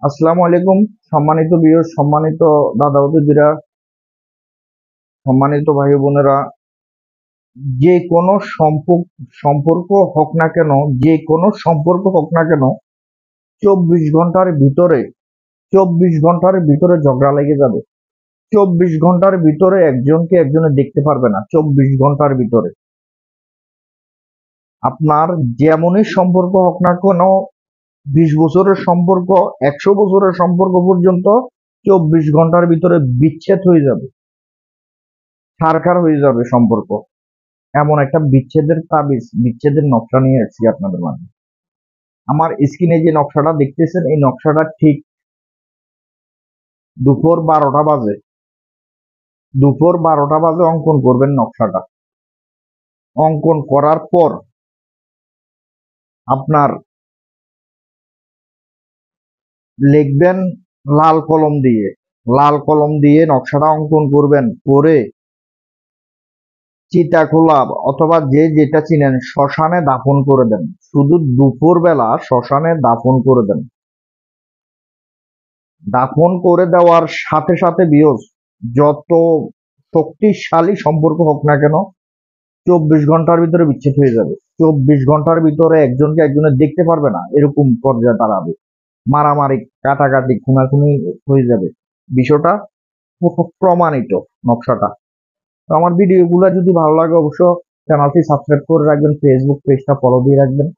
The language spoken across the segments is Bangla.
আসসালামু আলাইকুম। সম্মানিত ভিউয়ার্স, সম্মানিত দাদা ও দিদিরা, সম্মানিত ভাই বোনেরা, যে কোনো সম্পর্ক হোক না কেন, যে কোনো সম্পর্ক হোক না কেন, 24 ঘন্টার ভিতরে ঝগড়া লেগে যাবে। 24 ঘন্টার ভিতরে একজনকে একজনে দেখতে পারবে না। 24 ঘন্টার ভিতরে আপনার যেমনই সম্পর্ক হোক না কেন, 20 বছরের সম্পর্ক, 100 বছরের সম্পর্ক পর্যন্ত 24 ঘন্টার ভিতরে বিচ্ছেদ হয়ে যাবে, ছারখার হয়ে যাবে সম্পর্ক। এমন একটা বিচ্ছেদের তাবিজ, বিচ্ছেদের নকশা নিয়ে এসেছি আপনাদের মাঝে। আমার স্ক্রিনে যে নকশাটা দেখতেছেন, এই নকশাটা ঠিক দুপুর 12টা বাজে, অঙ্কন করবেন নকশাটা। অঙ্কন করার পর আপনার লিখবেন লাল কলম দিয়ে নকশাটা অঙ্কন করবেন। করে চিতাখোলা অথবা যে যেটা চিনেন শ্মশানে দাফন করে দেন। শুধু দুপুরবেলা শ্মশানে দাফন করে দেন। দাফন করে দেওয়ার সাথে সাথে যত শক্তিশালী সম্পর্ক হোক না কেন, 24 ঘন্টার ভিতরে বিচ্ছেদ হয়ে যাবে। 24 ঘন্টার ভিতরে একজনকে একজনের দেখতে পারবে না, এরকম পর্যায়ে দাঁড়াবে। মারামারি, কাটাকাটি, খুনাখুনি হয়ে যাবে। বিষয়টা প্রমাণিত নকশাটা। তো আমার ভিডিওগুলো যদি ভালো লাগে, অবশ্য চ্যানেলটি সাবস্ক্রাইব করে রাখবেন, ফেসবুক পেজটা ফলো দিয়ে রাখবেন।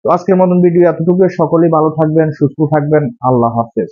তো আজকের মতন ভিডিও এতটুকু। সকলেই ভালো থাকবেন, সুস্থ থাকবেন। আল্লাহ হাফেজ।